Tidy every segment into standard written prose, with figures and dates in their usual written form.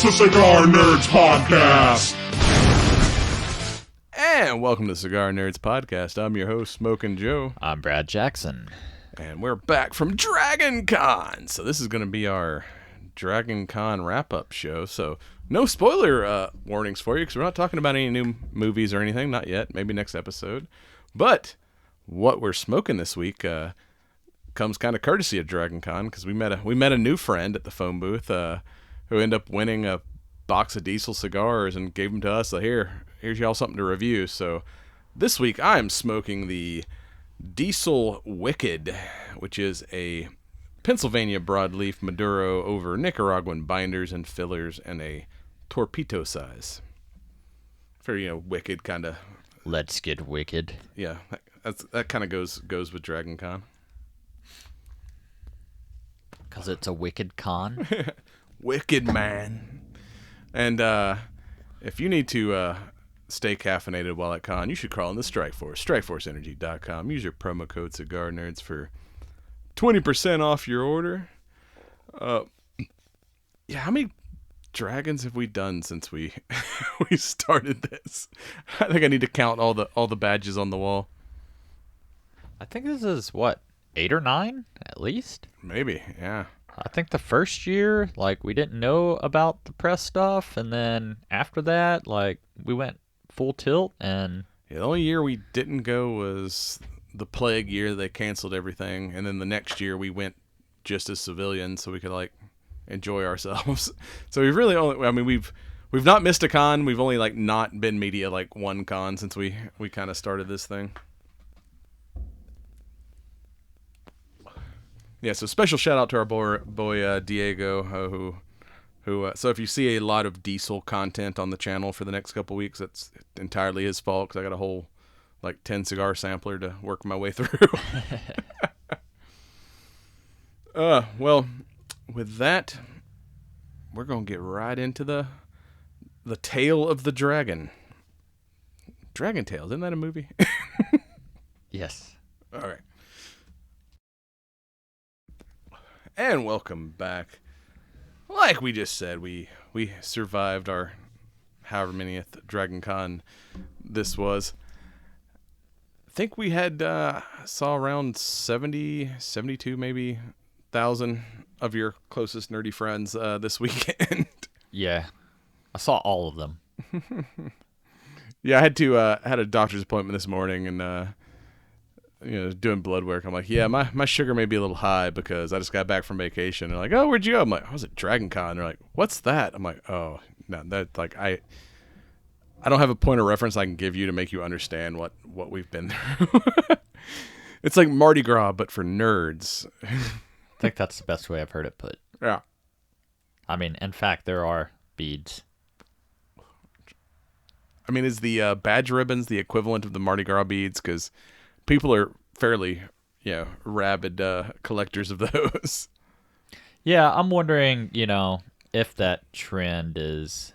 The Cigar Nerds Podcast. And welcome to Cigar Nerds Podcast. I'm your host, Smokin' Joe. I'm Brad Jackson. And we're back from Dragon Con. So this is going to be our Dragon Con wrap-up show. So no spoiler warnings for you, because we're not talking about any new movies or anything. Not yet. Maybe next episode. But what we're smoking this week comes kind of courtesy of Dragon Con, because we met a new friend at the phone booth who ended up winning a box of Diesel cigars and gave them to us. So here's y'all something to review. So this week I am smoking the Diesel Wicked, which is a Pennsylvania broadleaf Maduro over Nicaraguan binders and fillers and a torpedo size. Very, wicked kind of. Let's get wicked. Yeah, that kind of goes with Dragon Con. Because it's a wicked con. Wicked man. And if you need to stay caffeinated while at con, you should crawl in the Strike Force. StrikeForceEnergy.com. Use your promo code CigarNerds for 20% off your order. Yeah, how many dragons have we done since we we started this? I think I need to count all the badges on the wall. I think this is, 8 or 9 at least? Maybe, yeah. I think the first year, we didn't know about the press stuff, and then after that, we went full tilt, and... Yeah, the only year we didn't go was the plague year. They canceled everything, and then the next year we went just as civilians so we could, enjoy ourselves. So we've really only... we've not missed a con. We've only, not been media, one con since we kind of started this thing. Yeah, so special shout out to our boy Diego, who. So if you see a lot of Diesel content on the channel for the next couple weeks, that's entirely his fault, because I got a whole 10 cigar sampler to work my way through. Well, with that, we're gonna get right into the Tale of the Dragon. Dragon Tales, isn't that a movie? Yes. All right. And welcome back. Like we just said, we survived our however manyth Dragon Con this was. I think we had saw around 70, 72 maybe thousand of your closest nerdy friends this weekend. Yeah. I saw all of them. Yeah, I had a doctor's appointment this morning, and doing blood work. I'm like, yeah, my sugar may be a little high because I just got back from vacation. They're like, oh, where'd you go? I'm like, I was at Dragon Con. They're like, what's that? I'm like, oh, no, that I don't have a point of reference I can give you to make you understand what we've been through. It's like Mardi Gras, but for nerds. I think that's the best way I've heard it put. Yeah. In fact, there are beads. Is the badge ribbons the equivalent of the Mardi Gras beads? Because people are fairly, rabid collectors of those. Yeah, I'm wondering, if that trend is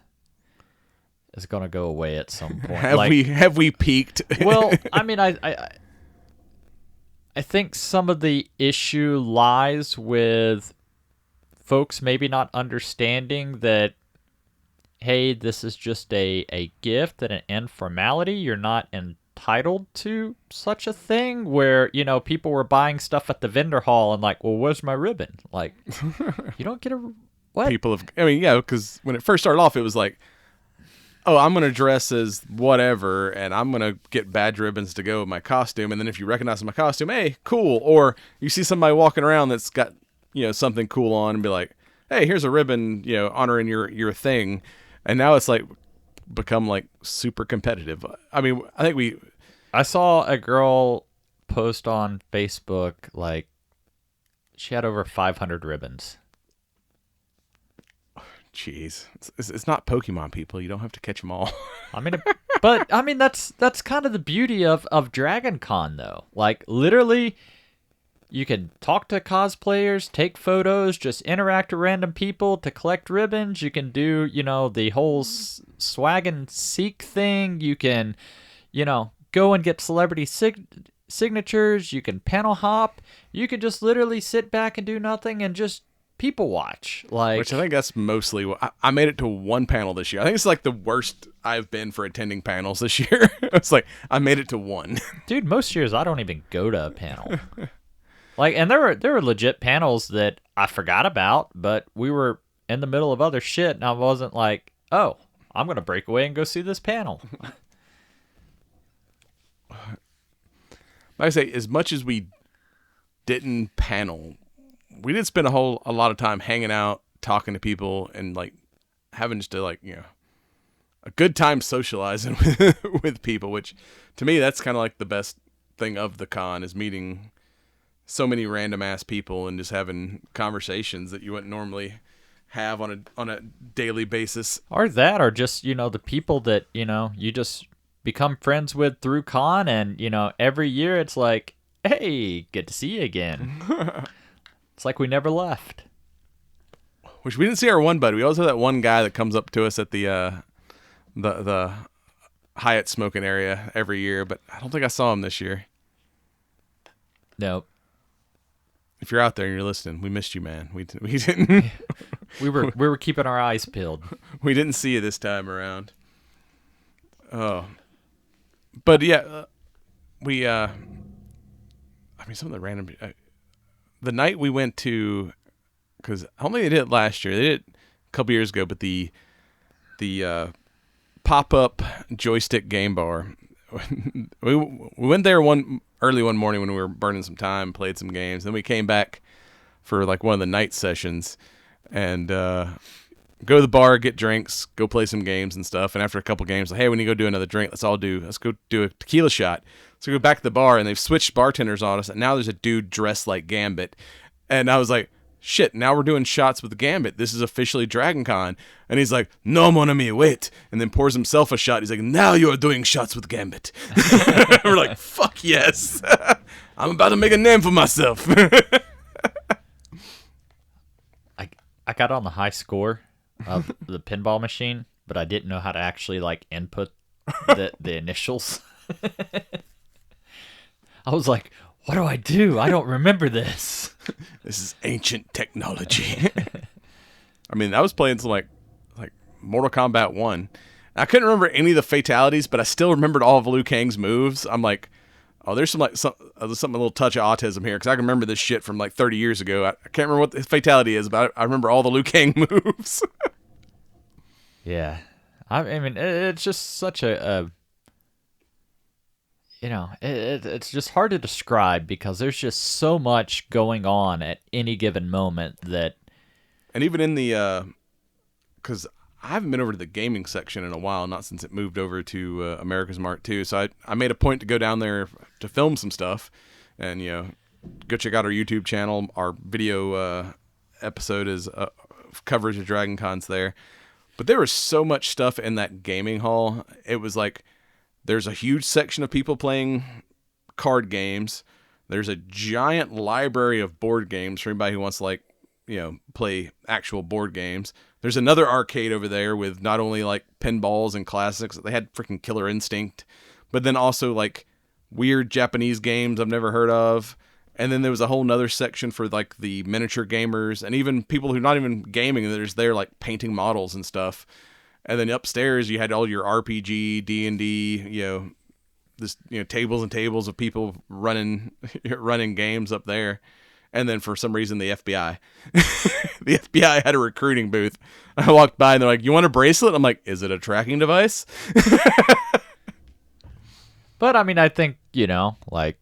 going to go away at some point. Have we peaked? Well, I think some of the issue lies with folks maybe not understanding that, hey, this is just a gift and an informality. You're not entitled to such a thing, where people were buying stuff at the vendor hall and well, where's my ribbon? You don't get a what? People have, because when it first started off, it was like, oh, I'm gonna dress as whatever, and I'm gonna get badge ribbons to go with my costume, and then if you recognize my costume, hey, cool. Or you see somebody walking around that's got something cool on, and be like, hey, here's a ribbon, honoring your thing. And now it's become super competitive. I think I saw a girl post on Facebook, she had over 500 ribbons. Jeez, it's not Pokemon, people. You don't have to catch them all. That's kind of the beauty of Dragon Con, though. Literally, you can talk to cosplayers, take photos, just interact with random people to collect ribbons. You can do, the whole swag and seek thing. You can, go and get celebrity signatures. You can panel hop. You can just literally sit back and do nothing and just people watch. Like, which I think that's mostly what I made it to one panel this year. I think it's like the worst I've been for attending panels this year. It's like I made it to one. dude, most years I don't even go to a panel. Like, and there were legit panels that I forgot about, but we were in the middle of other shit, and I wasn't like, oh, I'm gonna break away and go see this panel. Like I say, as much as we didn't panel, we did spend a lot of time hanging out, talking to people, and like having just a good time socializing with people. Which, to me, that's kind of like the best thing of the con is meeting so many random ass people and just having conversations that you wouldn't normally have on a daily basis. Or that, or just, the people that, you just become friends with through con, and, every year it's like, hey, good to see you again. It's like we never left. Which we didn't see our one buddy. We always have that one guy that comes up to us at the Hyatt smoking area every year, but I don't think I saw him this year. Nope. If you're out there and you're listening, we missed you, man. We didn't. We were keeping our eyes peeled. We didn't see you this time around. Oh, but yeah, we. I mean, some of the random. The night we went to, because I don't think they did it last year. They did it a couple years ago, but the pop-up joystick game bar. we went there early one morning when we were burning some time, played some games. Then we came back for like one of the night sessions and go to the bar, get drinks, go play some games and stuff. And after a couple games, like, hey, we need to go do another drink. Let's go do a tequila shot. So we go back to the bar, and they've switched bartenders on us. And now there's a dude dressed like Gambit. And I was like, shit, now we're doing shots with Gambit. This is officially Dragon Con. And he's like, no, mon ami, wait. And then pours himself a shot. He's like, now you're doing shots with Gambit. We're like, fuck yes. I'm about to make a name for myself. I got on the high score of the pinball machine, but I didn't know how to actually like input the initials. I was like, what do? I don't remember this. This is ancient technology. I mean, I was playing some like Mortal Kombat 1. I couldn't remember any of the fatalities, but I still remembered all of Liu Kang's moves. I'm like, oh, there's there's a little touch of autism here, because I can remember this shit from like 30 years ago. I can't remember what the fatality is, but I remember all the Liu Kang moves. Yeah. I mean, it's just such a it's just hard to describe, because there's just so much going on at any given moment that... And even in the... Because I haven't been over to the gaming section in a while, not since it moved over to America's Mart II. So I made a point to go down there to film some stuff. And, go check out our YouTube channel. Our video episode is coverage of Dragon Cons there. But there was so much stuff in that gaming hall. It was like... There's a huge section of people playing card games. There's a giant library of board games for anybody who wants to play actual board games. There's another arcade over there with not only like pinballs and classics. They had freaking Killer Instinct, but then also like weird Japanese games I've never heard of. And then there was a whole nother section for like the miniature gamers and even people who are not even gaming. There's there like painting models and stuff. And then upstairs you had all your RPG, D&D, tables and tables of people running games up there. And then for some reason the FBI. The FBI had a recruiting booth. I walked by and they're like, "You want a bracelet?" I'm like, "Is it a tracking device?" But I mean, I think, like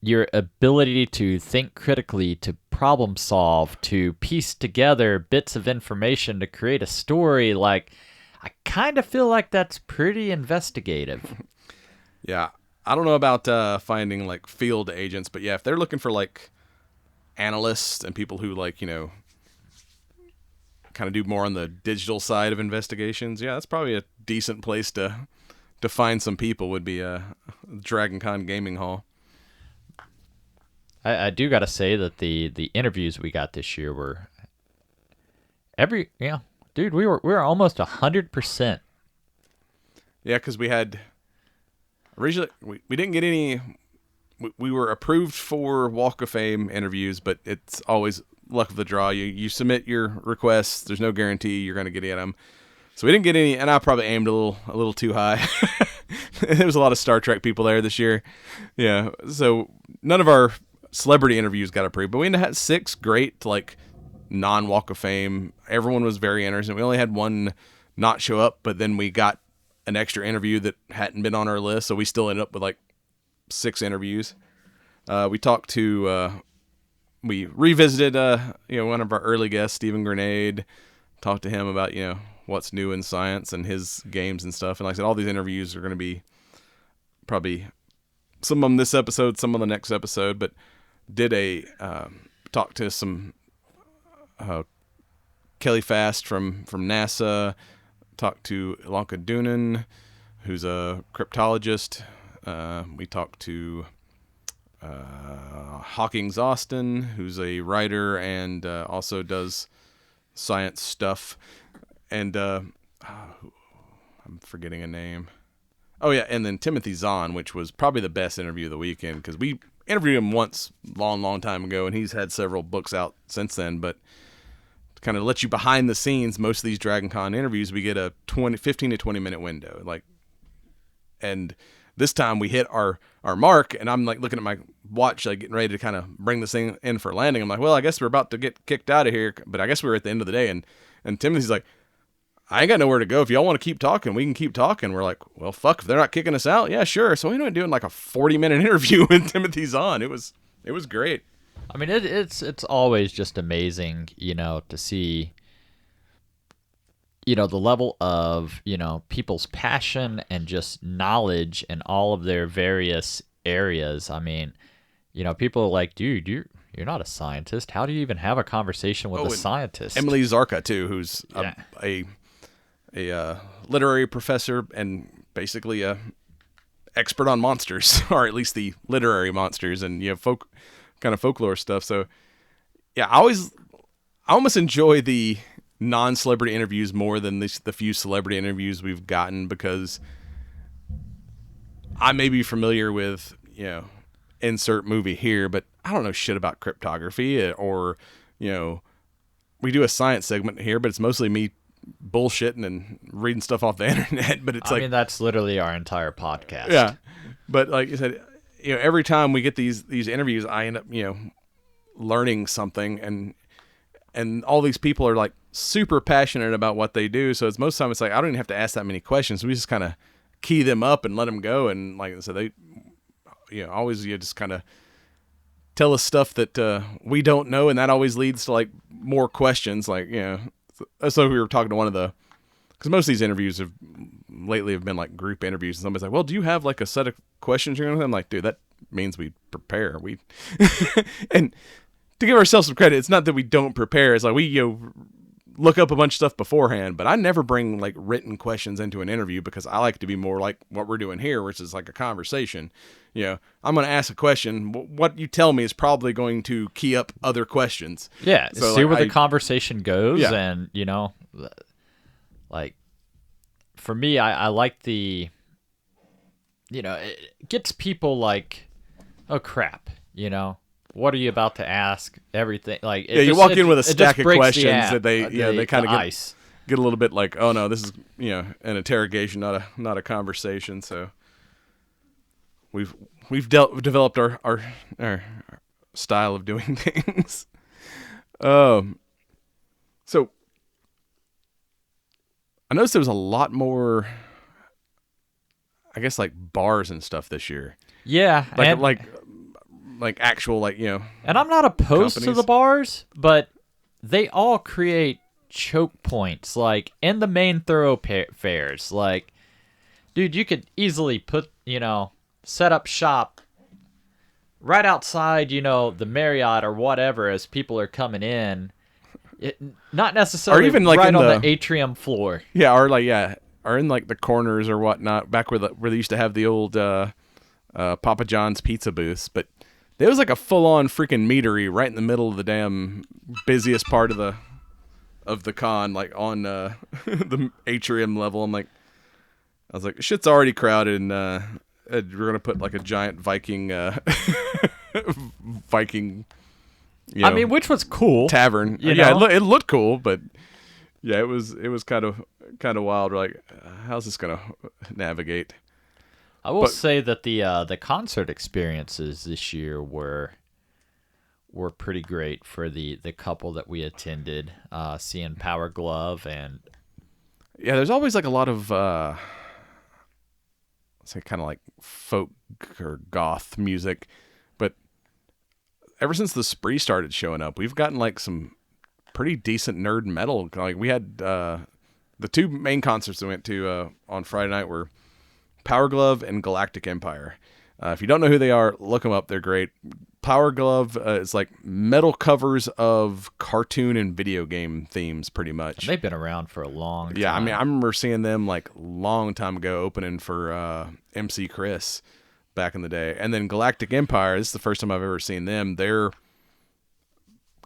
your ability to think critically, to problem solve, to piece together bits of information to create a story, like I kind of feel like that's pretty investigative. Yeah. I don't know about finding like field agents, but yeah, if they're looking for like analysts and people who like, kind of do more on the digital side of investigations, yeah, that's probably a decent place to find some people, would be a Dragon Con Gaming Hall. I do got to say that the interviews we got this year were dude, we were almost 100%. Yeah, because we had originally we didn't get any. We were approved for Walk of Fame interviews, but it's always luck of the draw. You submit your requests. There's no guarantee you're going to get in them. So we didn't get any, and I probably aimed a little too high. There was a lot of Star Trek people there this year. Yeah, so none of our celebrity interviews got approved, but we had 6 great, like, non-Walk of Fame. Everyone was very interested. We only had one not show up, but then we got an extra interview that hadn't been on our list, so we still ended up with, like, 6 interviews. We talked to, we revisited, one of our early guests, Stephen Grenade, talked to him about, what's new in science and his games and stuff. And like I said, all these interviews are going to be probably some of them this episode, some of the next episode, but did talk to some Kelly Fast from NASA, talked to Ilanka Doonan, who's a cryptologist. We talked to Hawkins Austin, who's a writer and also does science stuff. And I'm forgetting a name. Oh, yeah, and then Timothy Zahn, which was probably the best interview of the weekend, because we interviewed him once long time ago, and he's had several books out since then. But to kind of let you behind the scenes, most of these Dragon Con interviews, we get a 15 to 20-minute window. And this time we hit our mark, and I'm like looking at my watch, like getting ready to kind of bring this thing in for landing. I'm like, well, I guess we're about to get kicked out of here, but I guess we're at the end of the day. And Timothy's like, I ain't got nowhere to go. If y'all want to keep talking, we can keep talking. We're like, well, fuck, if they're not kicking us out, yeah, sure. So we ended up doing like a 40-minute interview with Timothy Zahn. It was great. I mean, it's always just amazing, to see, the level of, people's passion and just knowledge in all of their various areas. I mean, people are like, dude, you're not a scientist. How do you even have a conversation with a scientist? Emily Zarka, too, who's a literary professor and basically a expert on monsters, or at least the literary monsters and folklore stuff. So yeah, I almost enjoy the non-celebrity interviews more than the few celebrity interviews we've gotten, because I may be familiar with insert movie here, but I don't know shit about cryptography, or we do a science segment here, but it's mostly me bullshitting and reading stuff off the internet. But it's I mean, that's literally our entire podcast. Yeah, but like you said, every time we get these interviews, I end up learning something, and all these people are like super passionate about what they do. So it's most of the time it's like I don't even have to ask that many questions. We just kind of key them up and let them go. And like I said, they always just kind of tell us stuff that we don't know, and that always leads to like more questions. Like so we were talking to one of because most of these interviews have been like group interviews, and somebody's like, well, do you have like a set of questions you're going to? I'm like, dude, that means we prepare. And to give ourselves some credit, it's not that we don't prepare. It's like we look up a bunch of stuff beforehand, but I never bring like written questions into an interview, because I like to be more like what we're doing here, which is like a conversation. I'm going to ask a question. What you tell me is probably going to key up other questions. Yeah, so see where the conversation goes. Yeah. And, like, for me, I like the, it gets people like, oh, crap, what are you about to ask? Everything. Like, you walk in with a stack of questions that they kind of get a little bit like, oh, no, this is, an interrogation, not a conversation. So we've developed our style of doing things. So I noticed there was a lot more, I guess, like bars and stuff this year. Yeah, like actual And I'm not opposed companies to the bars, but they all create choke points, like in the main thoroughfares. Like, dude, you could easily put set up shop right outside, the Marriott or whatever, as people are coming in. Not necessarily, or even like right on the atrium floor. Yeah, or in like the corners or whatnot. Back where they used to have the old Papa John's pizza booths, but there was like a full-on freaking meadery right in the middle of the damn busiest part of the con, like on the atrium level. I was like, shit's already crowded, and we're gonna put like a giant Viking I mean, which was cool. Tavern. You Yeah, know? it looked cool, but yeah, it was kind of wild. We're like, how's this gonna navigate? I will say that the concert experiences this year were pretty great for the couple that we attended. Seeing Power Glove and Yeah, there's always like a lot of say kind of like folk or goth music, but ever since the Spree started showing up, we've gotten like some pretty decent nerd metal. Like we had the two main concerts we went to on Friday night were Power Glove and Galactic Empire. If you don't know who they are, look them up. They're great. Power Glove is like metal covers of cartoon and video game themes, pretty much. they've been around for a long time. Yeah, I mean, I remember seeing them like long time ago opening for MC Chris back in the day. And then Galactic Empire, this is the first time I've ever seen them. They're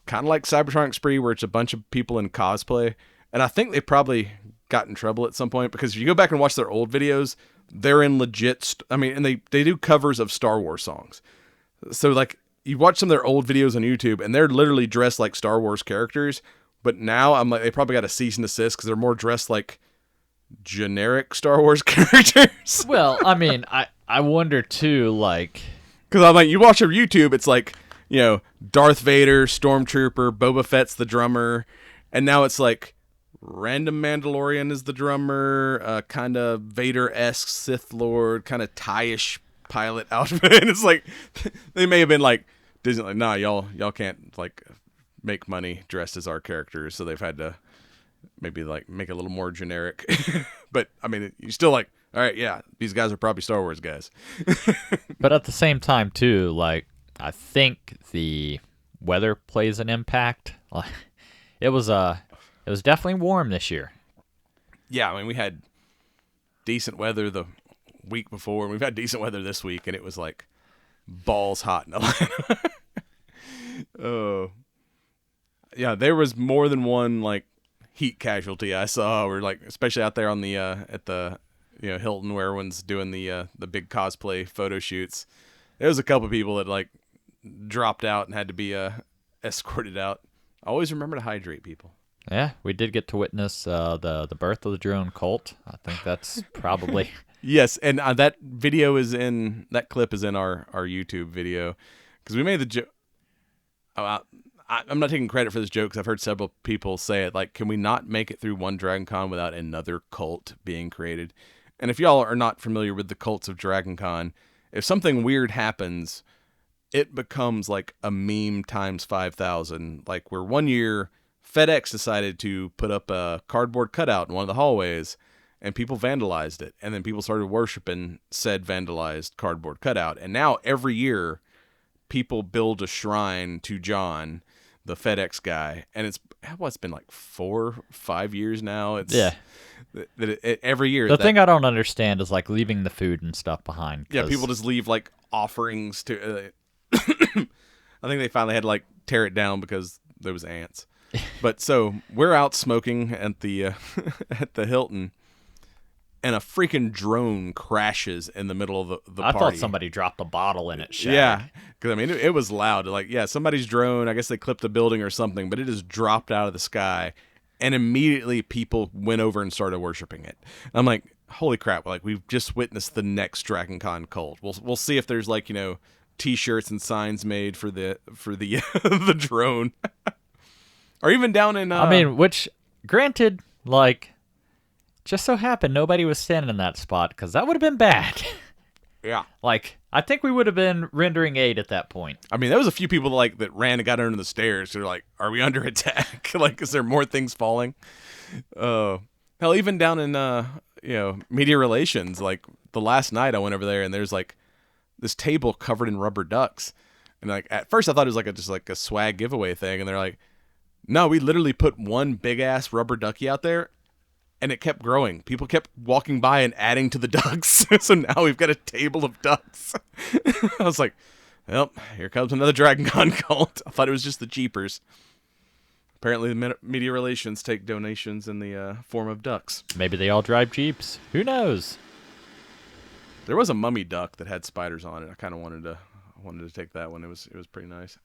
kind of like Cybertronic Spree, where it's a bunch of people in cosplay. And I think they probably got in trouble at some point, because if you go back and watch their old videos, they're in legit, and they do covers of Star Wars songs. So like you watch some of their old videos on YouTube and they're literally dressed like Star Wars characters. But now I'm like, they probably got a cease and desist because they're more dressed like generic Star Wars characters. Well, I mean, I wonder too, like, because I'm like, you watch their YouTube, it's like, you know, Darth Vader, Stormtrooper, Boba Fett's the drummer, and now it's like random Mandalorian is the drummer, kind of Vader-esque Sith Lord, kind of tie-ish pilot outfit. And it's like they may have been like Disney, like, nah, y'all can't like make money dressed as our characters, so they've had to maybe like make it a little more generic. But I mean, you still like, all right, yeah, these guys are probably Star Wars guys. but at the same time too, like, I think the weather plays an impact. It was definitely warm this year. Yeah, I mean, we had decent weather the week before, and we've had decent weather this week, and it was like balls hot in Atlanta. Oh, yeah, there was more than one like heat casualty I saw, or like especially out there on the at the Hilton, where everyone's doing the big cosplay photo shoots. There was a couple people that like dropped out and had to be escorted out. Always remember to hydrate, people. Yeah, we did get to witness the birth of the drone cult. I think that's probably yes, and that clip is in our YouTube video, because we made the joke. I'm not taking credit for this joke because I've heard several people say it. Like, can we not make it through one Dragon Con without another cult being created? And if y'all are not familiar with the cults of Dragon Con, if something weird happens, it becomes like a meme times 5,000. Like, where one year FedEx decided to put up a cardboard cutout in one of the hallways, and people vandalized it. And then people started worshiping said vandalized cardboard cutout. And now every year, people build a shrine to John, the FedEx guy. And it's been like 4-5 years now. It's every year. The thing I don't understand is like leaving the food and stuff behind. Yeah, people just leave like offerings to. I think they finally had to like tear it down because there was ants. But so we're out smoking at the at the Hilton, and a freaking drone crashes in the middle of the party. I thought somebody dropped a bottle in it. Shattered. Yeah, because I mean it was loud. Like, yeah, somebody's drone. I guess they clipped the building or something, but it just dropped out of the sky, and immediately people went over and started worshiping it. I'm like, holy crap! Like, we've just witnessed the next Dragon Con cult. We'll see if there's like T-shirts and signs made for the the drone. Or even down in... I mean, which, granted, like, just so happened nobody was standing in that spot, because that would have been bad. Yeah. Like, I think we would have been rendering aid at that point. I mean, there was a few people that ran and got under the stairs. They're like, are we under attack? Like, is there more things falling? Hell, even down in, media relations, like, the last night I went over there, and there's, like, this table covered in rubber ducks. And, like, at first I thought it was, just a swag giveaway thing, and they're like, no, we literally put one big-ass rubber ducky out there, and it kept growing. People kept walking by and adding to the ducks. So now we've got a table of ducks. I was like, well, here comes another Dragon Con cult. I thought it was just the Jeepers. Apparently the media relations take donations in the form of ducks. Maybe they all drive Jeeps. Who knows? There was a mummy duck that had spiders on it. I kind of wanted to take that one. It was pretty nice.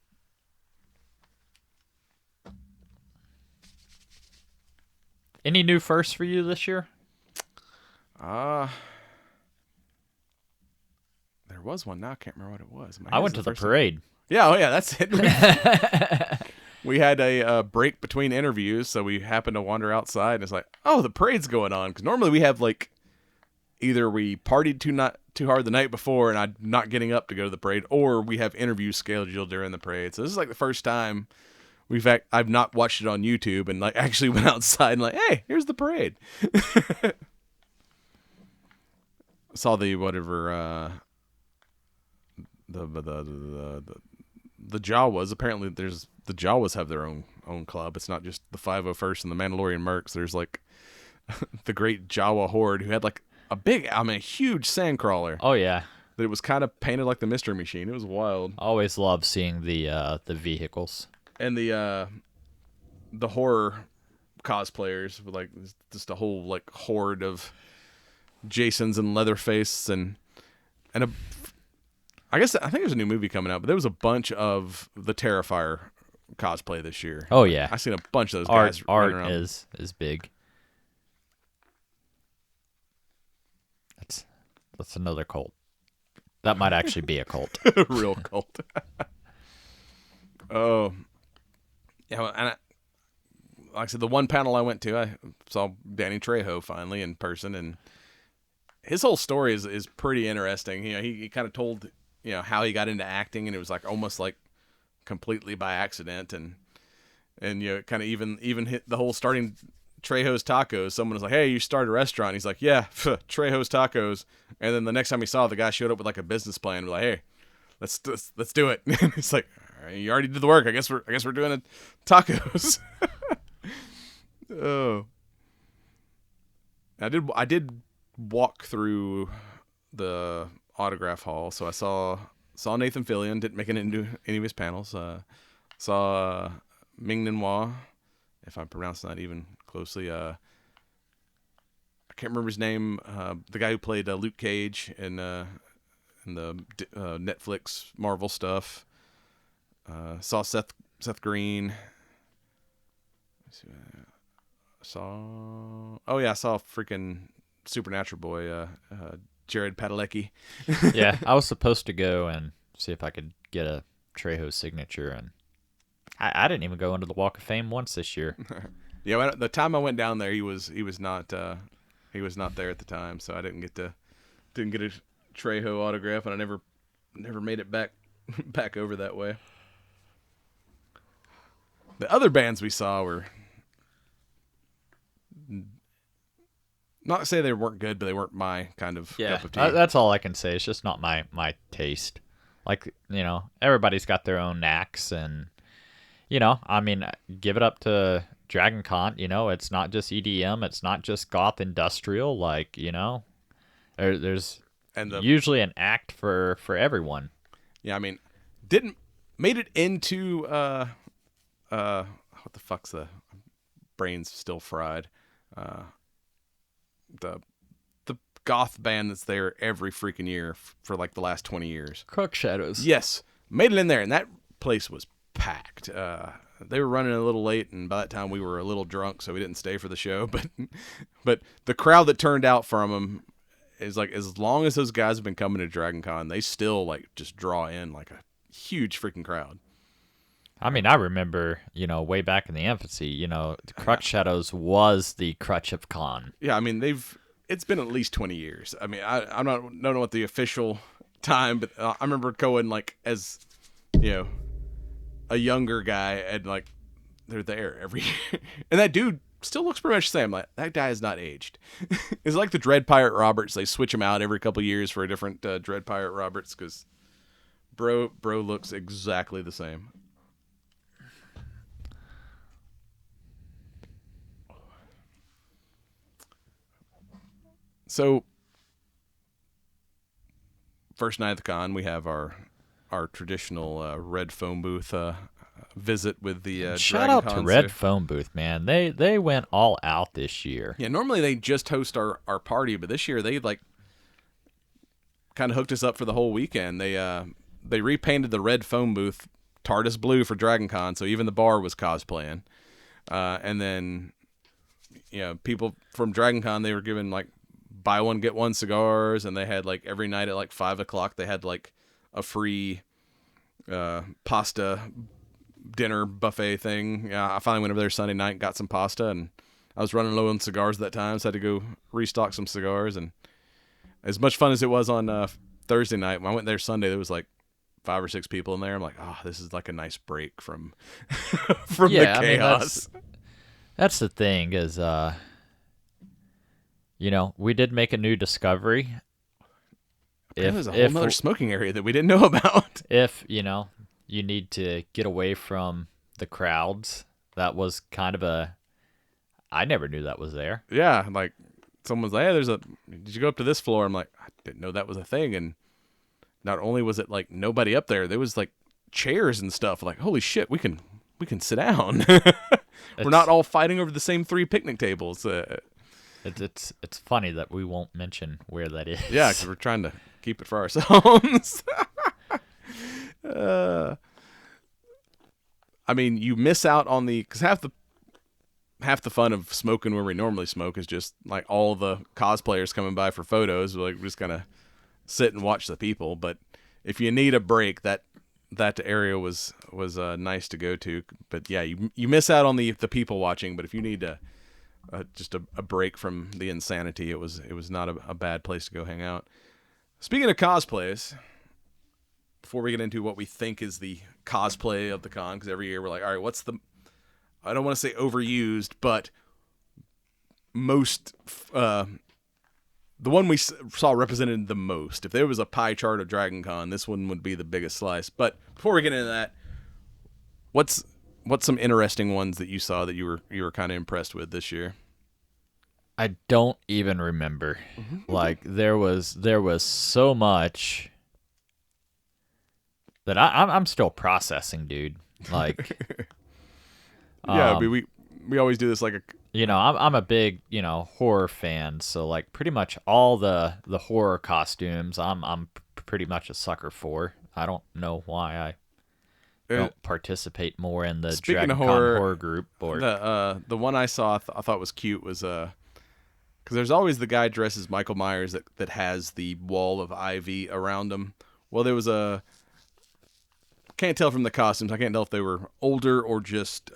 Any new firsts for you this year? There was one. Now I can't remember what it was. I went to the parade. Yeah, that's it. We had a break between interviews, so we happened to wander outside, and it's like, oh, the parade's going on. Because normally we have, like, either we partied too hard the night before and I'm not getting up to go to the parade, or we have interviews scheduled during the parade. So this is like the first time I've not watched it on YouTube and like actually went outside and like, hey, here's the parade. Saw the whatever the Jawas. Apparently the Jawas have their own club. It's not just the 501st and the Mandalorian Mercs. There's like the Great Jawa Horde, who had like a huge sandcrawler. Oh yeah. That it was kind of painted like the Mystery Machine. It was wild. Always love seeing the vehicles. And the horror cosplayers with like just a whole like horde of Jasons and Leatherface and I think there's a new movie coming out, but there was a bunch of the Terrifier cosplay this year. Oh yeah. I've seen a bunch of those guys running around. Art is big. That's another cult. That might actually be a cult. A real cult. Oh. Yeah, and like I said, the one panel I went to, I saw Danny Trejo finally in person, and his whole story is pretty interesting. You know, he kind of told, you know, how he got into acting, and it was like almost like completely by accident, and you know, kind of even hit the whole starting Trejo's Tacos. Someone was like, "Hey, you started a restaurant." He's like, "Yeah, Trejo's Tacos." And then the next time he saw it, the guy showed up with like a business plan. We're like, "Hey, let's do it." And it's like, all right, you already did the work. I guess we're doing it. Tacos. Oh, I did walk through the autograph hall, so I saw Nathan Fillion. Didn't make it into any of his panels. Saw Ming Nenhua, if I'm pronouncing that even closely. I can't remember his name. The guy who played Luke Cage in the Netflix Marvel stuff. Saw Seth Green. I saw freaking Supernatural boy, Jared Padalecki. Yeah, I was supposed to go and see if I could get a Trejo signature, and I didn't even go into the Walk of Fame once this year. Yeah, the time I went down there, he was not there at the time, so I didn't get a Trejo autograph, and I never made it back over that way. The other bands we saw were, not to say they weren't good, but they weren't my kind of cup of tea. That's all I can say. It's just not my taste. Like, you know, everybody's got their own knacks, and, you know, I mean, give it up to Dragon Con. You know, it's not just EDM. It's not just goth industrial. Like, you know, there's usually an act for everyone. Yeah, I mean, made it into what the fuck's the brain's still fried. The goth band that's there every freaking year for like the last 20 years. Crux Shadows. Yes, made it in there, and that place was packed. They were running a little late, and by that time we were a little drunk, so we didn't stay for the show. But the crowd that turned out from them is like, as long as those guys have been coming to Dragon Con, they still like just draw in like a huge freaking crowd. I mean, I remember, you know, way back in the infancy, you know, Crux Shadows was the crutch of con. Yeah, I mean, it's been at least 20 years. I mean, I don't know what the official time, but I remember going like as, you know, a younger guy, and like they're there every year, and that dude still looks pretty much the same. Like, that guy has not aged. It's like the Dread Pirate Roberts. They switch him out every couple years for a different Dread Pirate Roberts, because bro looks exactly the same. So, first night of the con, we have our traditional red phone booth visit with the shout out to Red Phone Booth, man. They went all out this year. Yeah, normally they just host our party, but this year they like kind of hooked us up for the whole weekend. They repainted the Red Phone Booth TARDIS blue for Dragon Con, so even the bar was cosplaying. And then people from Dragon Con, they were given like buy one get one cigars, and they had like every night at like 5:00 they had like a free pasta dinner buffet thing. Yeah, I finally went over there Sunday night and got some pasta, and I was running low on cigars at that time, so I had to go restock some cigars. And as much fun as it was on Thursday night, when I went there Sunday, there was like 5 or 6 people in there. I'm like, oh, this is like a nice break from from the chaos. That's the thing is, we did make a new discovery. There's a whole other smoking area that we didn't know about. If, you need to get away from the crowds, that was kind of I never knew that was there. Yeah, like someone's like, hey, did you go up to this floor? I'm like, I didn't know that was a thing. And not only was it like nobody up there was like chairs and stuff. Like, holy shit, we can sit down. We're not all fighting over the same 3 picnic tables. It's funny that we won't mention where that is. Yeah, because we're trying to keep it for ourselves. I mean, you miss out on because half the fun of smoking where we normally smoke is just like all the cosplayers coming by for photos. Like, we're just gonna sit and watch the people. But if you need a break, that area was nice to go to. But yeah, you miss out on the people watching. But if you need just a break from the insanity, it was not a bad place to go hang out. Speaking of cosplays, before we get into what we think is the cosplay of the con, because every year we're like, all right, what's I don't want to say overused, but most the one we saw represented the most. If there was a pie chart of Dragon Con, this one would be the biggest slice. But before we get into that, what's some interesting ones that you saw that you were kind of impressed with this year? I don't even remember. Like, there was so much that I'm still processing, dude. Like, yeah, we always do this like I'm a big horror fan, so like pretty much all the horror costumes I'm pretty much a sucker for. I don't know why I don't participate more in the Dragon Con horror group. Or the one I saw I thought was cute was because there's always the guy dressed as Michael Myers that has the wall of ivy around him. Well, there was can't tell from the costumes. I can't tell if they were older or just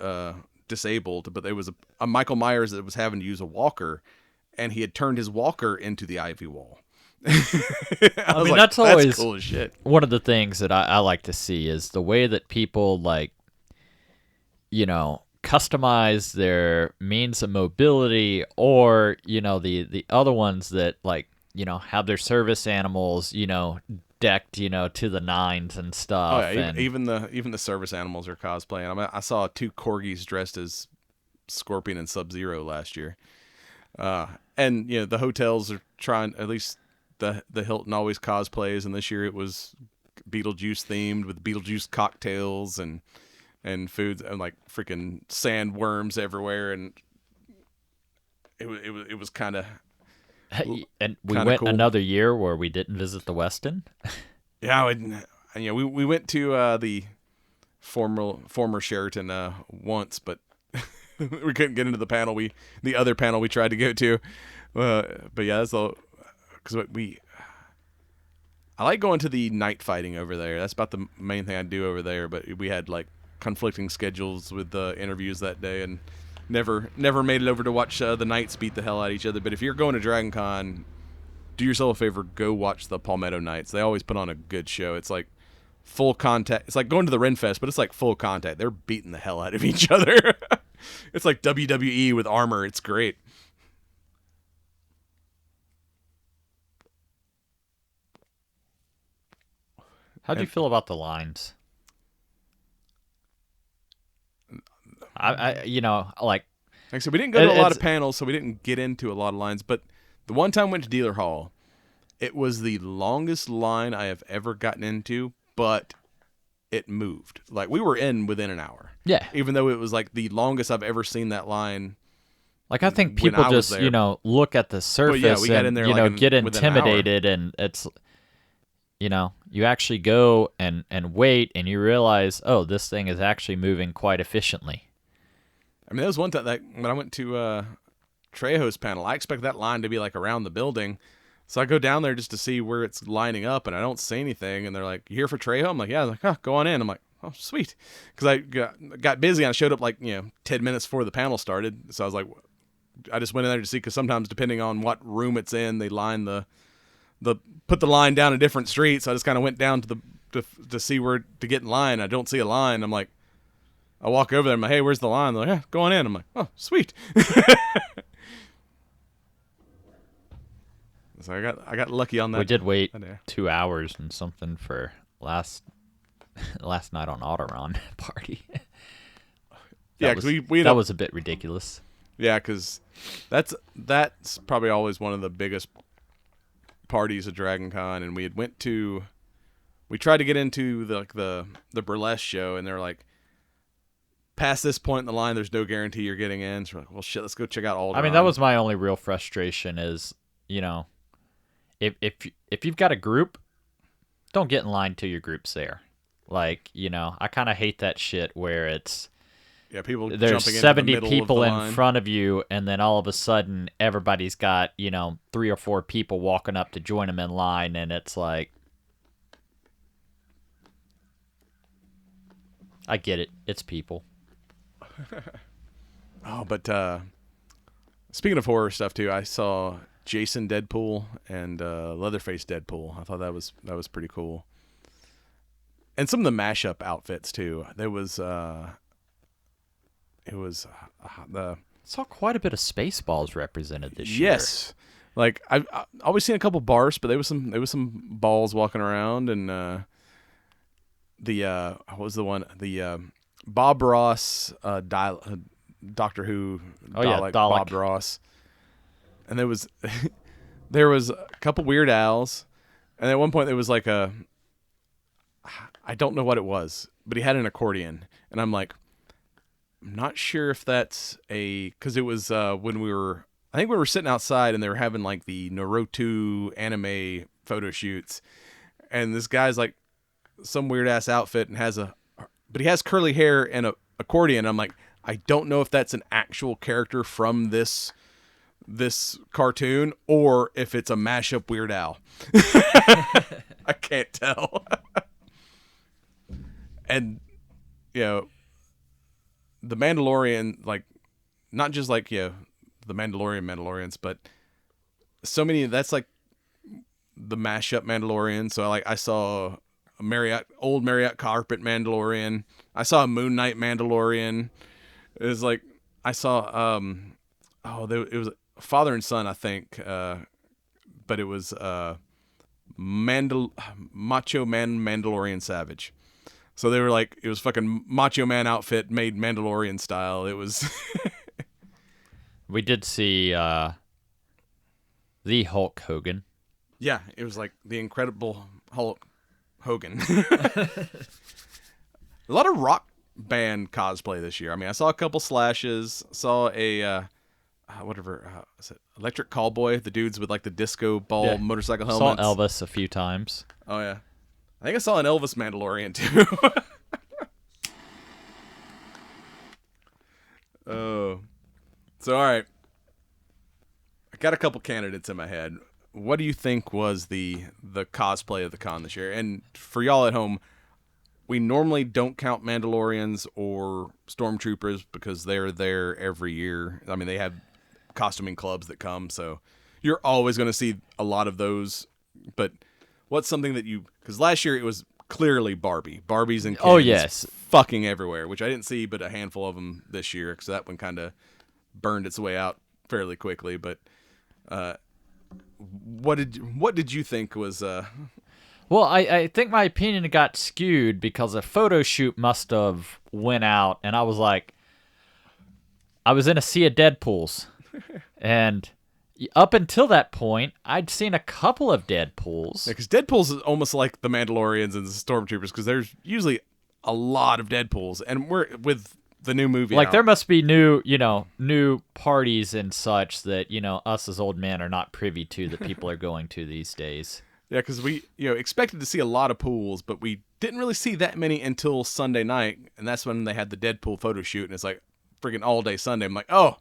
disabled, but there was a Michael Myers that was having to use a walker, and he had turned his walker into the ivy wall. I mean, that's always cool as shit. One of the things that I like to see is the way that people customize their means of mobility, or the other ones that have their service animals decked to the nines and stuff. Oh yeah, even the service animals are cosplaying. I mean, I saw 2 corgis dressed as Scorpion and Sub-Zero last year, and the hotels are trying. At least the Hilton always cosplays, and this year it was Beetlejuice themed with Beetlejuice cocktails and foods and like freaking sandworms everywhere, and it was kind of. And we went cool. Another year where we didn't visit the Westin. Yeah, we went to the former Sheraton once, but we couldn't get into the other panel we tried to go to. But yeah, that's all. Because I like going to the night fighting over there. That's about the main thing I do over there. But we had like conflicting schedules with the interviews that day, and never made it over to watch the Knights beat the hell out of each other. But if you're going to Dragon Con, do yourself a favor, go watch the Palmetto Knights. They always put on a good show. It's like full contact. It's like going to the Renfest, but it's like full contact. They're beating the hell out of each other. It's like WWE with armor. It's great. How do you feel about the lines? Like I said, we didn't go to a lot of panels, so we didn't get into a lot of lines. But the one time I went to Dealer Hall, it was the longest line I have ever gotten into, but it moved. Like, we were in within an hour. Yeah. Even though it was like the longest I've ever seen that line. Like, I think people just, look at the surface and, get intimidated, and it's, you actually go and wait, and you realize, oh, this thing is actually moving quite efficiently. I mean, that was one time when I went to Trejo's panel. I expect that line to be like around the building. So I go down there just to see where it's lining up, and I don't see anything. And they're like, "You here for Trejo?" I'm like, "Yeah." They're like, go on in. I'm like, "Oh, sweet," because I got busy and I showed up like 10 minutes before the panel started. So I was like, I just went in there to see, because sometimes depending on what room it's in, they line the put the line down a different street. So I just kind of went down to see where to get in line. I don't see a line. I'm like, I walk over there. I'm like, "Hey, where's the line?" They're like, "Yeah, go on in." I'm like, "Oh, sweet." So I got lucky on that. We did wait 2 hours and something for last night on Autoron party. Yeah, because that was a bit ridiculous. Yeah, because that's probably always one of the biggest parties at Dragon Con, and we tried to get into the burlesque show, and they're like, past this point in the line, there's no guarantee you're getting in. So we're like, well, shit, let's go check out Alderaan. I mean, that was my only real frustration is, if you've got a group, don't get in line till your group's there. Like, I kind of hate that shit where it's there's 70 people in front of you, and then all of a sudden everybody's got 3 or 4 people walking up to join them in line, and it's like, I get it, it's people. Oh, but speaking of horror stuff too, I saw Jason Deadpool and Leatherface Deadpool. I thought that was pretty cool. And some of the mashup outfits too. There was saw quite a bit of Spaceballs represented this year. Yes, like I've always seen a couple bars, but there was some balls walking around, and what was the one, the Bob Ross Doctor Who Dalek. Bob Ross, and there was a couple Weird Owls, and at one point there was like I don't know what it was, but he had an accordion, and I'm like, I'm not sure if that's because it was when I think we were sitting outside and they were having like the Naruto anime photo shoots, and this guy's like some weird ass outfit and but he has curly hair and a accordion. I'm like, I don't know if that's an actual character from this cartoon or if it's a mashup Weird Al. I can't tell. And the Mandalorian, like, not just like the Mandalorians, but so many. That's like the mashup Mandalorian. So I saw a old Marriott Carpet Mandalorian. I saw a Moon Knight Mandalorian. It was like I saw it was father and son, I think, but it was Macho Man Mandalorian Savage. So they were like, it was fucking Macho Man outfit made Mandalorian style. It was. We did see the Hulk Hogan. Yeah, it was like the Incredible Hulk Hogan. A lot of rock band cosplay this year. I mean, I saw a couple Slashes. Saw a is it Electric Callboy? The dudes with like the disco ball motorcycle helmets. Saw Elvis a few times. Oh yeah. I think I saw an Elvis Mandalorian too. Oh. So, all right. I got a couple candidates in my head. What do you think was the cosplay of the con this year? And for y'all at home, we normally don't count Mandalorians or Stormtroopers because they're there every year. I mean, they have costuming clubs that come, so you're always going to see a lot of those. But what's something that because last year it was clearly Barbies and Kens fucking everywhere, which I didn't see but a handful of them this year, because that one kind of burned its way out fairly quickly. But what did you think was Well, I think my opinion got skewed because a photo shoot must have went out, and I was like, I was in a sea of Deadpools, and up until that point, I'd seen a couple of Deadpools. Yeah, because Deadpool's is almost like the Mandalorians and the Stormtroopers, because there's usually a lot of Deadpools, and we're with the new movie like out. There must be new parties and such that us as old men are not privy to, that people are going to these days. Yeah, because we expected to see a lot of pools, but we didn't really see that many until Sunday night, and that's when they had the Deadpool photo shoot, and it's like freaking all day Sunday. I'm like, oh,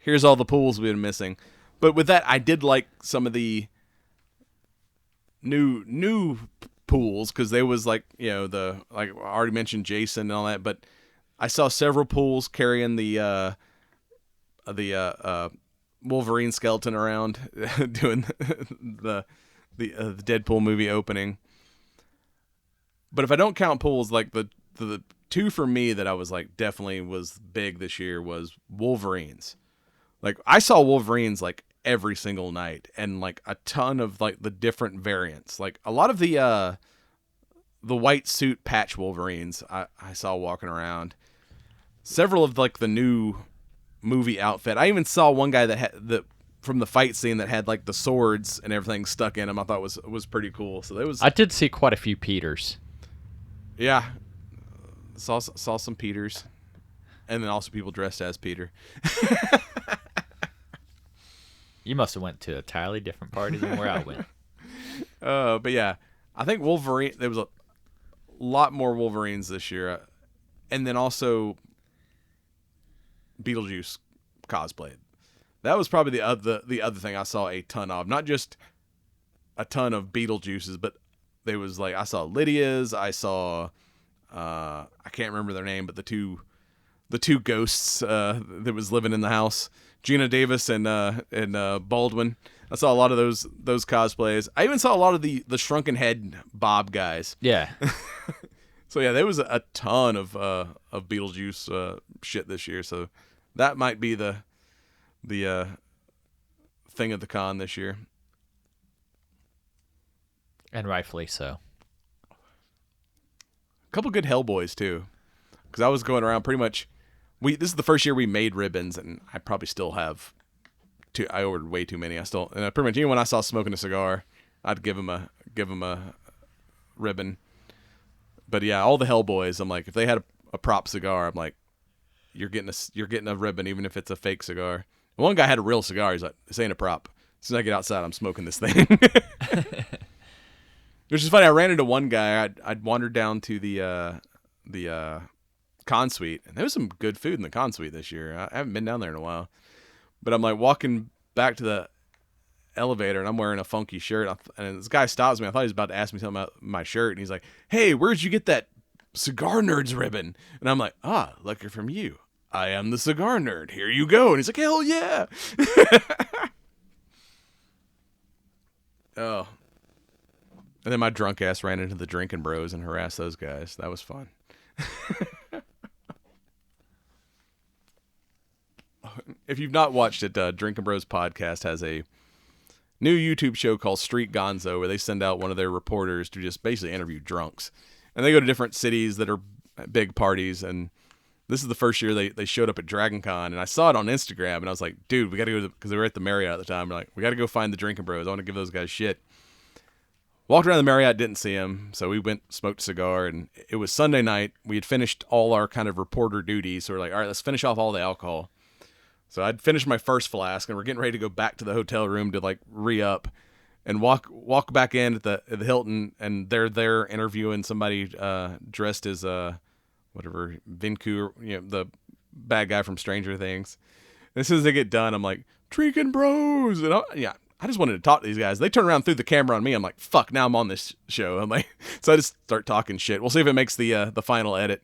here's all the pools we've been missing. But with that, I did like some of the new pools, because there was like, I already mentioned Jason and all that, but I saw several pools carrying the Wolverine skeleton around doing the Deadpool movie opening. But if I don't count pools, like the two for me that I was like definitely was big this year was Wolverines. Like I saw Wolverines like every single night, and like a ton of like the different variants. Like a lot of the white suit patch Wolverines I saw walking around. Several of like the new movie outfit. I even saw one guy that had from the fight scene that had like the swords and everything stuck in him. I thought was pretty cool. So that was. I did see quite a few Peters. Yeah, saw some Peters, and then also people dressed as Peter. You must have went to a entirely different party than where I went. But yeah, I think Wolverine. There was a lot more Wolverines this year, and then also Beetlejuice cosplay. That was probably the other thing I saw a ton of. Not just a ton of Beetlejuices, but there was like I saw Lydia's. I saw I can't remember their name, but the two ghosts that was living in the house. Gina Davis and Baldwin. I saw a lot of those cosplays. I even saw a lot of the shrunken head Bob guys. Yeah. So yeah, there was a ton of Beetlejuice shit this year. So that might be the thing of the con this year. And rightfully so. A couple good Hellboys too, because I was going around pretty much. This is the first year we made ribbons, and I probably still have I ordered way too many. I pretty much anyone I saw smoking a cigar, I'd give him a ribbon. But yeah, all the Hellboys, I'm like, if they had a prop cigar, I'm like, you're getting a ribbon, even if it's a fake cigar. And one guy had a real cigar. He's like, this ain't a prop. As soon as I get outside, I'm smoking this thing. Which is funny. I ran into one guy. I'd wandered down to the con suite, and there was some good food in the con suite this year. I haven't been down there in a while, but I'm like walking back to the elevator, and I'm wearing a funky shirt, and this guy stops me. I thought he was about to ask me something about my shirt, and he's like, "Hey, where'd you get that Cigar Nerds ribbon?" And I'm like, lucky from you. I am the cigar nerd. Here you go. And he's like, hell yeah. Oh. And then my drunk ass ran into the drinking bros and harassed those guys. That was fun. If you've not watched it, Drinking Bros podcast has a new YouTube show called Street Gonzo, where they send out one of their reporters to just basically interview drunks. And they go to different cities that are big parties. And this is the first year they showed up at Dragon Con. And I saw it on Instagram, and I was like, dude, we got to go because they were at the Marriott at the time. We're like, we got to go find the Drinking Bros. I want to give those guys shit. Walked around the Marriott, didn't see him, so we went, smoked a cigar, and it was Sunday night. We had finished all our kind of reporter duties, so we're like, all right, let's finish off all the alcohol. So I'd finished my first flask, and we're getting ready to go back to the hotel room to like re-up and walk back in at the Hilton, and they're there interviewing somebody dressed as whatever Vinku, the bad guy from Stranger Things. And as soon as they get done, I'm like, Drinking Bros, and I just wanted to talk to these guys. They turn around, threw the camera on me. I'm like, fuck, now I'm on this show. I'm like, so I just start talking shit. We'll see if it makes the final edit.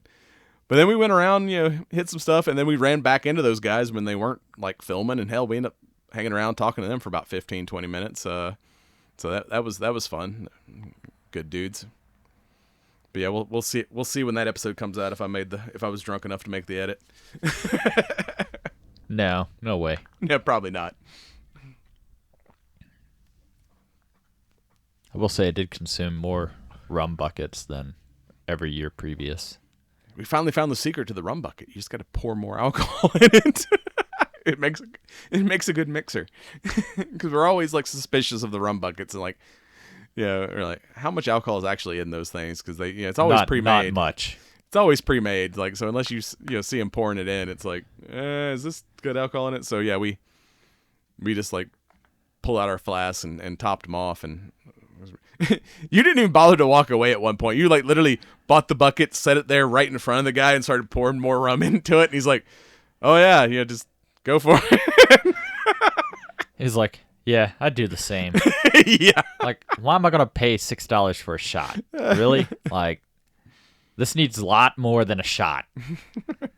But then we went around, hit some stuff, and then we ran back into those guys when they weren't like filming. And hell, we ended up hanging around talking to them for about 15, 20 minutes. So that was fun. Good dudes. But yeah, we'll see when that episode comes out if I was drunk enough to make the edit. No way. Yeah, probably not. I will say I did consume more rum buckets than every year previous. We finally found the secret to the rum bucket. You just got to pour more alcohol in it. It makes a good mixer. Because we're always like suspicious of the rum buckets and like, we're like, how much alcohol is actually in those things? Because it's always pre-made. Not much. It's always pre-made. Like, so unless you see them pouring it in, it's like, is this good alcohol in it? So yeah, we just like pull out our flasks and topped them off. And you didn't even bother to walk away at one point. You like literally bought the bucket, set it there right in front of the guy, and started pouring more rum into it. And he's like, "Oh yeah, just go for it." He's like, yeah, I'd do the same. Yeah. Like, why am I gonna pay $6 for a shot? Really? Like, this needs a lot more than a shot. I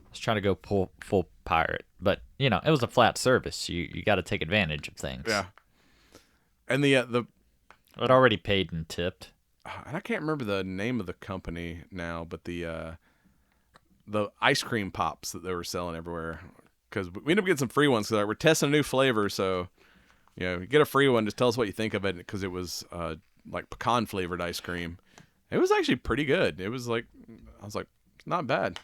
was trying to go full pirate, but it was a flat service. You got to take advantage of things. Yeah. And the I'd already paid and tipped. and I can't remember the name of the company now, but the ice cream pops that they were selling everywhere, because we ended up getting some free ones because we're testing a new flavor. So, you get a free one. Just tell us what you think of it, because it was like pecan flavored ice cream. It was actually pretty good. It was like, I was like, not bad.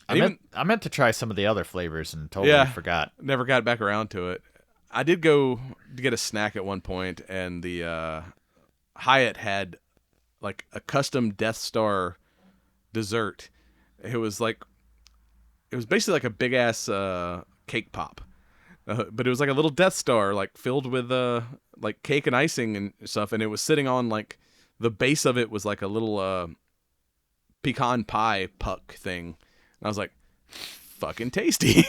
I meant to try some of the other flavors and totally forgot. Never got back around to it. I did go to get a snack at one point, and the Hyatt had like a custom Death Star dessert. It was basically like a big ass cake pop, but it was like a little Death Star, like filled with like cake and icing and stuff, and it was sitting on like the base of it was like a little pecan pie puck thing, and I was like, fucking tasty.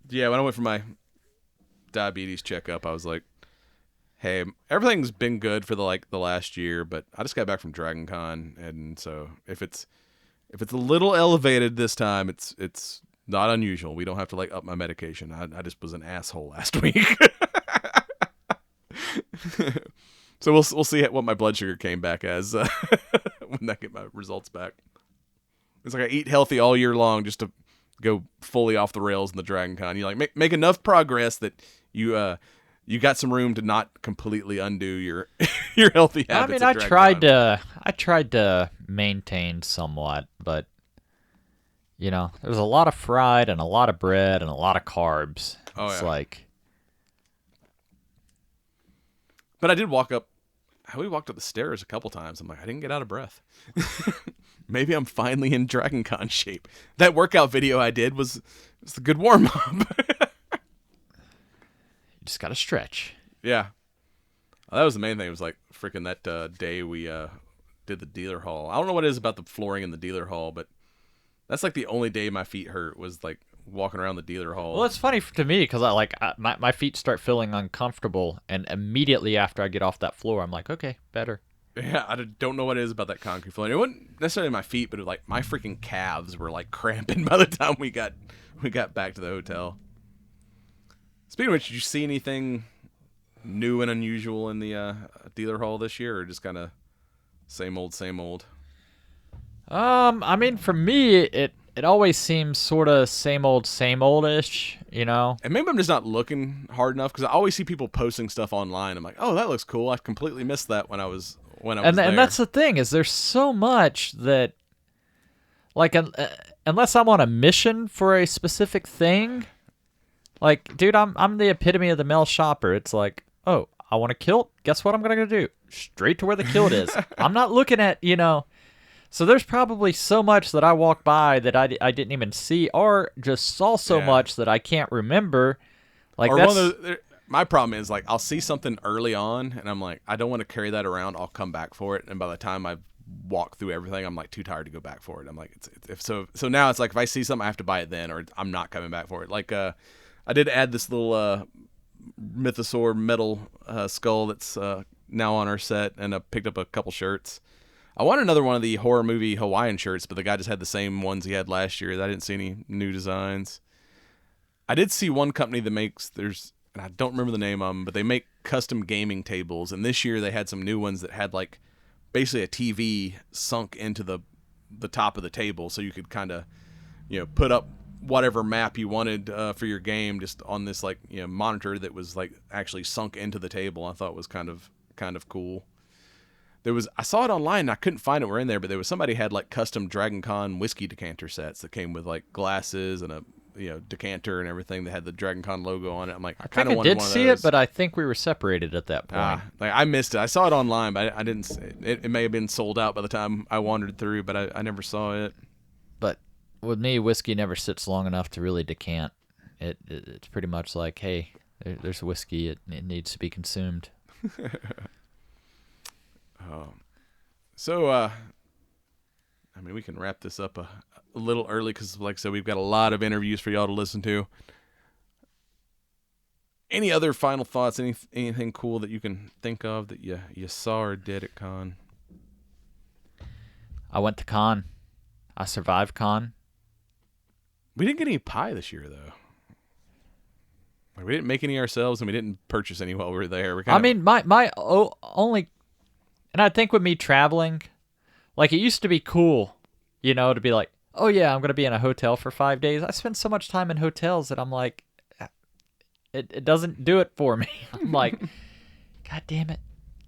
Yeah, when I went for my diabetes checkup, I was like, hey, everything's been good for the last year, but I just got back from Dragon Con, and so if it's a little elevated this time, it's not unusual. We don't have to up my medication. I just was an asshole last week. So we'll see what my blood sugar came back as when I get my results back. It's like I eat healthy all year long just to go fully off the rails in the Dragon Con. You make enough progress that you got some room to not completely undo your your healthy habits. I tried to maintain somewhat, but there's a lot of fried and a lot of bread and a lot of carbs. Oh, it's yeah. like, but I did walk up. We walked up the stairs a couple times. I'm like, I didn't get out of breath. Maybe I'm finally in Dragon Con shape. That workout video I did was a good warm up. You just gotta stretch. Yeah. That was the main thing. It was like freaking that day we did the dealer hall. I don't know what it is about the flooring in the dealer hall, but that's like the only day my feet hurt, was like walking around the dealer hall. Well, it's funny to me because my feet start feeling uncomfortable, and immediately after I get off that floor, I'm like, okay, better. Yeah, I don't know what it is about that concrete floor. It wasn't necessarily my feet, but like my freaking calves were like cramping by the time we got back to the hotel. Speaking of which, did you see anything new and unusual in the dealer hall this year, or just kind of same old, same old? For me, it always seems sort of same old-ish, And maybe I'm just not looking hard enough, because I always see people posting stuff online. I'm like, oh, that looks cool. I completely missed that when I was there. And that's the thing, is there's so much that, like, unless I'm on a mission for a specific thing, like, dude, I'm the epitome of the male shopper. It's like, oh, I want a kilt. Guess what I'm gonna do? Straight to where the kilt is. I'm not looking at, So there's probably so much that I walk by that I didn't even see, or just saw so much that I can't remember. Like, or that's my problem is, like, I'll see something early on, and I'm like, I don't want to carry that around. I'll come back for it, and by the time I walk through everything, I'm like too tired to go back for it. I'm like, so now it's like, if I see something, I have to buy it then, or I'm not coming back for it. Like, I did add this little mythosaur metal skull that's now on our set, and I picked up a couple shirts. I want another one of the horror movie Hawaiian shirts, but the guy just had the same ones he had last year. I didn't see any new designs. I did see one company that makes, and I don't remember the name of them, but they make custom gaming tables. And this year they had some new ones that had like basically a TV sunk into the top of the table, so you could kind of put up whatever map you wanted for your game just on this monitor that was like actually sunk into the table. I thought it was kind of cool. I saw it online and I couldn't find it. We're in there, but somebody had like custom Dragon Con whiskey decanter sets that came with like glasses and a decanter and everything that had the Dragon Con logo on it. I'm like, I kind of wanted one of those. I did see it, but I think we were separated at that point. I missed it. I saw it online, but I didn't. It may have been sold out by the time I wandered through, but I never saw it. But with me, whiskey never sits long enough to really decant. It's pretty much like, hey, there's whiskey. It needs to be consumed. So I mean, we can wrap this up a little early because, like I said, we've got a lot of interviews for y'all to listen to. Any other final thoughts? Anything cool that you can think of that you saw or did at con? I went to con. I survived con. We didn't get any pie this year, though. Like, we didn't make any ourselves, and we didn't purchase any while we were there. My only, and I think with me traveling, like it used to be cool, to be like, oh yeah, I'm gonna be in a hotel for 5 days. I spend so much time in hotels that I'm like, it doesn't do it for me. I'm like, God damn it!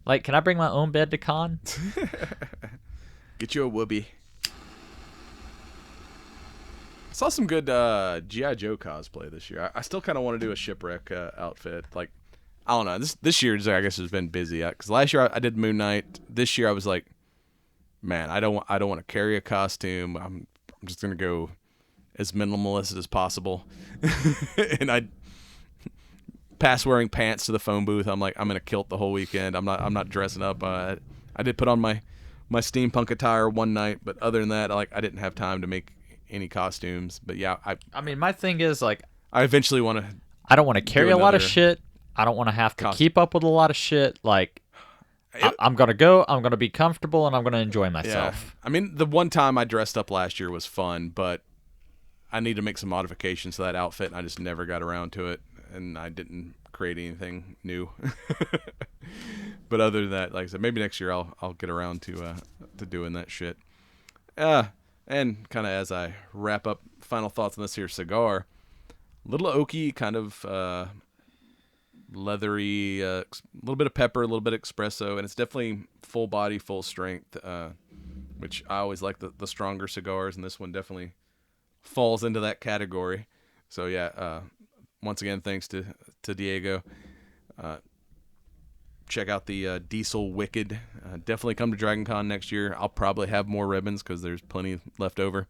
Like, can I bring my own bed to con? Get you a whoopee. I saw some good G.I. Joe cosplay this year. I still kind of want to do a shipwreck outfit. Like, I don't know. This year, I guess, has been busy. Because last year I did Moon Knight. This year I was like, man, I don't want to carry a costume. I'm just gonna go as minimalist as possible. And I past wearing pants to the phone booth. I'm like, I'm gonna kilt the whole weekend. I'm not dressing up. I did put on my steampunk attire one night, but other than that, I didn't have time to make any costumes. But yeah, I mean, my thing is like, I eventually want to. I don't want to carry a lot of shit. I don't want to have to keep up with a lot of shit. Like, I'm gonna go. I'm gonna be comfortable, and I'm gonna enjoy myself. Yeah. I mean, the one time I dressed up last year was fun, but I need to make some modifications to that outfit, and I just never got around to it, and I didn't create anything new. But other than that, like I said, maybe next year I'll get around to doing that shit. And kind of as I wrap up, final thoughts on this here cigar, little oaky, kind of leathery, a little bit of pepper, a little bit of espresso, and it's definitely full body, full strength, which I always like the stronger cigars, and this one definitely falls into that category. So yeah, once again, thanks to Diego. Check out the Diesel Wicked. Definitely come to Dragon Con next year. I'll probably have more ribbons because there's plenty left over.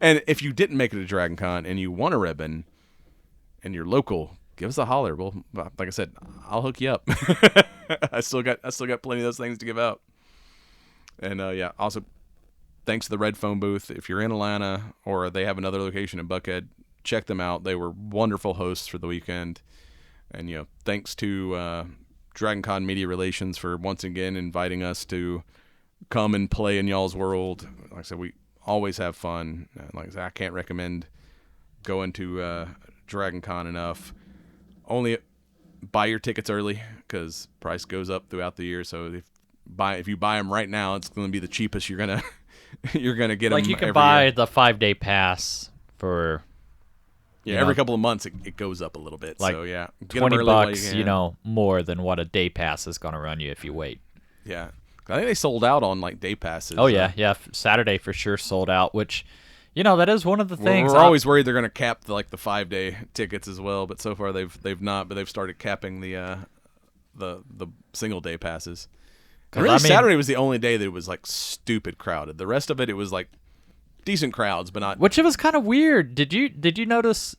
And if you didn't make it to Dragon Con and you want a ribbon and you're local, give us a holler. Well, like I said, I'll hook you up. I still got plenty of those things to give out. And yeah, also thanks to the Red Phone booth. If you're in Atlanta or they have another location in Buckhead, check them out. They were wonderful hosts for the weekend. And, thanks to Dragon Con Media Relations for once again inviting us to come and play in y'all's world. Like I said, we always have fun. Like I said, I can't recommend going to Dragon Con enough. Only buy your tickets early because price goes up throughout the year. So if you buy them right now, it's going to be the cheapest you're gonna get them. Like you can buy the 5-day pass for. Yeah, every couple of months it goes up a little bit. Like so yeah, $20, more than what a day pass is going to run you if you wait. Yeah, I think they sold out on like day passes. Oh yeah. Saturday for sure sold out. Which, that is one of the things. We're always worried they're going to cap the 5-day tickets as well, but so far they've not. But they've started capping the single day passes. Really, Saturday was the only day that it was like stupid crowded. The rest of it was like decent crowds, but not. Which it was kind of weird. Did you notice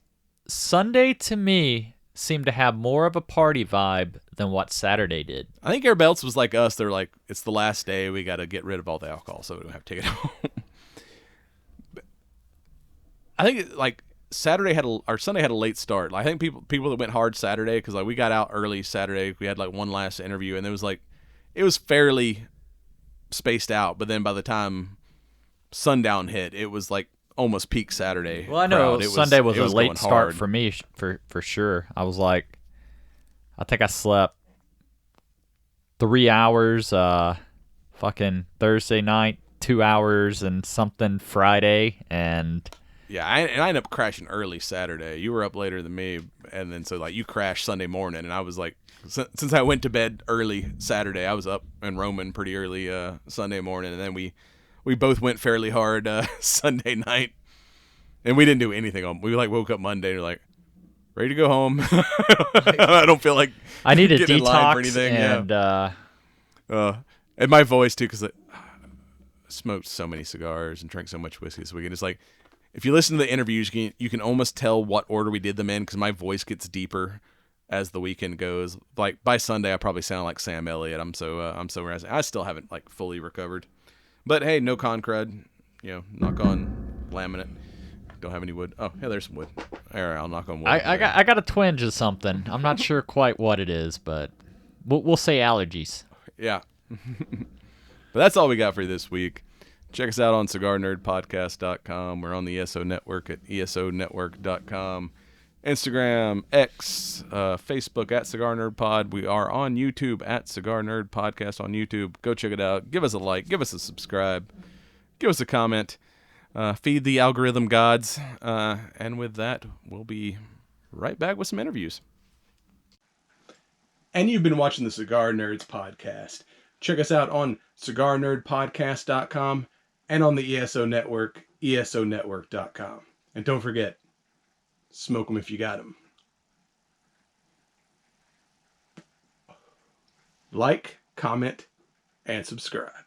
Sunday to me seemed to have more of a party vibe than what Saturday did? I think Air Belts was like us. They're like, it's the last day. We got to get rid of all the alcohol, so we don't have to take it home. I think like Sunday had a late start. Like, I think people that went hard Saturday because like we got out early Saturday. We had like one last interview, and it was fairly spaced out. But then by the time sundown hit, it was like almost peak Saturday. Well, I know Sunday was a late start for me for sure. I was like, I think I slept 3 hours fucking Thursday night, 2 hours and something Friday, and yeah, I ended up crashing early Saturday. You were up later than me, and then so like you crashed Sunday morning, and I was like, since I went to bed early Saturday, I was up and roaming pretty early Sunday morning, and then we both went fairly hard Sunday night, and we didn't do anything. We woke up Monday and we're like, ready to go home. I don't feel like I need a detox or anything. And and my voice too, because I smoked so many cigars and drank so much whiskey this weekend. It's like if you listen to the interviews, you can almost tell what order we did them in because my voice gets deeper as the weekend goes. Like by Sunday, I probably sound like Sam Elliott. I'm so raspy. I still haven't like fully recovered. But hey, no con crud. Knock on laminate. Don't have any wood. Oh, yeah, there's some wood. All right, I'll knock on wood. I got a twinge of something. I'm not sure quite what it is, but we'll say allergies. Yeah. But that's all we got for you this week. Check us out on cigarnerdpodcast.com. We're on the ESO Network at esonetwork.com. Instagram, X, Facebook at Cigar Nerd Pod. We are on YouTube at Cigar Nerd Podcast on YouTube. Go check it out. Give us a like. Give us a subscribe. Give us a comment. Feed the algorithm gods. And with that, we'll be right back with some interviews. And you've been watching the Cigar Nerds Podcast. Check us out on cigarnerdpodcast.com and on the ESO Network, esonetwork.com. And don't forget, smoke them if you got them. Like, comment, and subscribe.